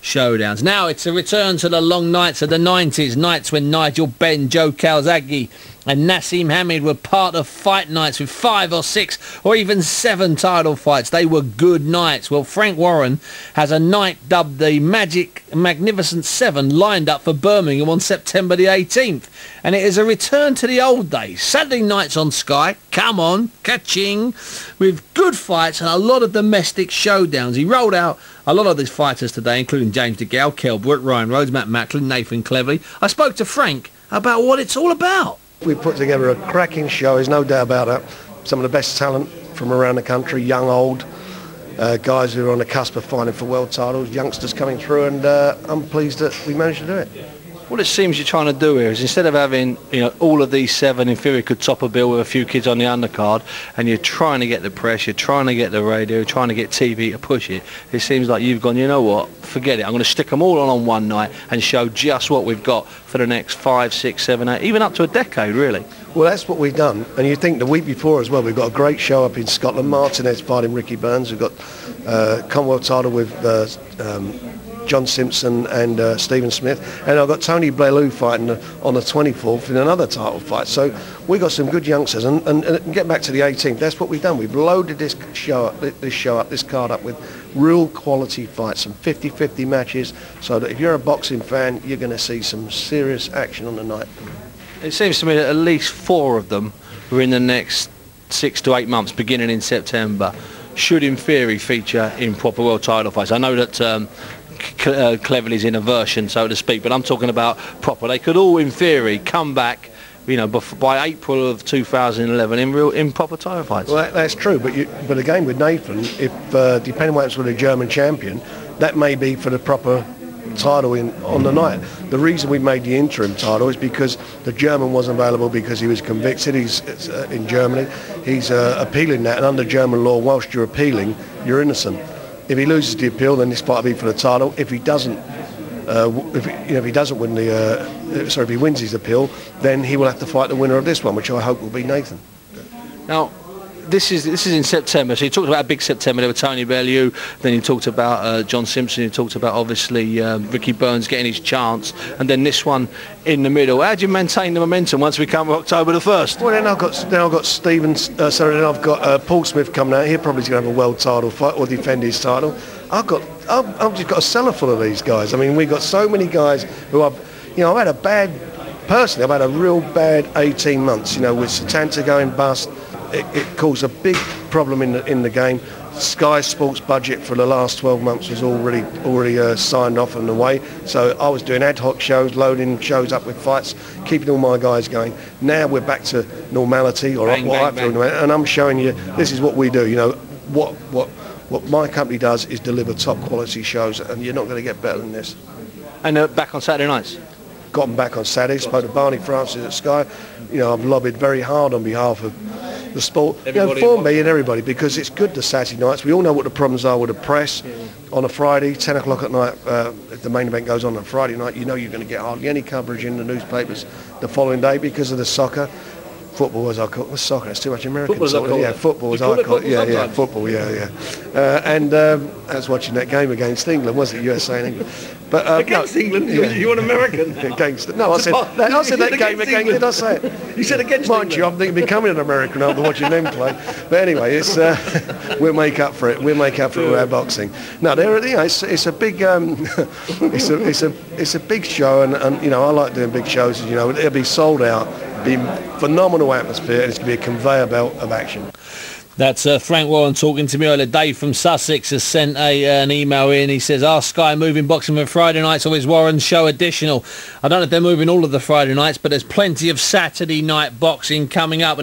showdowns. Now it's a return to the long nights of the 90s, nights when Nigel Benn, Joe Calzaghe and Nassim Hamid were part of fight nights with 5 or 6 or even 7 title fights. They were good nights. Well, Frank Warren has a night dubbed the Magnificent 7 lined up for Birmingham on September the 18th. And it is a return to the old days. Saturday nights on Sky, come on, ka-ching, with good fights and a lot of domestic showdowns. He rolled out a lot of these fighters today, including James DeGale, Kell Brook, Ryan Rhodes, Matt Macklin, Nathan Cleverly. I spoke to Frank about what it's all about. We put together a cracking show, there's no doubt about that. Some of the best talent from around the country, young, old, guys who are on the cusp of fighting for world titles, youngsters coming through, and I'm pleased that we managed to do it. What it seems you're trying to do here is instead of having all of these 7, in theory could top a bill with a few kids on the undercard, and you're trying to get the press, you're trying to get the radio, trying to get TV to push it, it seems like you've gone, you know what, forget it, I'm going to stick them all on one night and show just what we've got for the next 5, 6, 7, 8, even up to a decade really. Well, that's what we've done, and you think the week before as well, we've got a great show up in Scotland. Martinez fighting Ricky Burns. We've got Commonwealth title with John Simpson and Stephen Smith, and I've got Tony Bellew fighting on the 24th in another title fight. So we've got some good youngsters, and get back to the 18th. That's what we've done. We've loaded this card up with real quality fights, some 50-50 matches, so that if you're a boxing fan, you're going to see some serious action on the night. It seems to me that at least 4 of them are in the next 6 to 8 months, beginning in September, should in theory feature in proper world title fights. I know that Cleverly's in a version, so to speak, but I'm talking about proper. They could all in theory come back by April of 2011 in proper title fights. Well, that's true, but again with Nathan, if depending on what happens with a German champion, that may be for the proper title on the night. The reason we made the interim title is because the German wasn't available because he was convicted. He's in Germany. He's appealing that, and under German law, whilst you're appealing, you're innocent. If he loses the appeal, then this fight will be for the title. If he doesn't, if he doesn't win if he wins his appeal, then he will have to fight the winner of this one, which I hope will be Nathan. Now, this is in September. So you talked about a big September there with Tony Bellew. Then you talked about John Simpson. You talked about obviously Ricky Burns getting his chance, and then this one in the middle. How do you maintain the momentum once we come October the 1st? Well, then I've got Paul Smith coming out. He'll probably going to have a world title fight or defend his title. I've just got a cellar full of these guys. I mean, we've got so many guys who I've had I've had a real bad 18 months. With Satanta going bust. It caused a big problem in the game. Sky Sports budget for the last 12 months was already signed off and away. So I was doing ad hoc shows, loading shows up with fights, keeping all my guys going. Now we're back to normality, or what I feel, and I'm showing you this is what we do. What my company does is deliver top quality shows, and you're not going to get better than this. And back on Saturday nights. Got them back on Saturday. Spoke to Barney Francis at Sky. I've lobbied very hard on behalf of the sport, for me and everybody, because it's good the Saturday nights. We all know what the problems are with the press. On a Friday, 10 o'clock at night, if the main event goes on Friday night, you're going to get hardly any coverage in the newspapers the following day because of the soccer. Football, as I call it, soccer. It's too much American. Football, as I call it. Football. And I was watching that game against England, wasn't it? USA and England. But against England, you want American? Against. No, I said that game against. Did I say it? You said against. Mind you, I'm thinking of becoming an American after watching them play. But anyway, it's we'll make up for it. We'll make up for it with our boxing. No, it's a big it's a big show, and I like doing big shows. It'll be sold out. Be phenomenal atmosphere, and it's going to be a conveyor belt of action. That's Frank Warren talking to me earlier. Dave from Sussex has sent an email in. He says, "Are Sky moving boxing for Friday nights, or is Warren's show additional?" I don't know if they're moving all of the Friday nights, but there's plenty of Saturday night boxing coming up.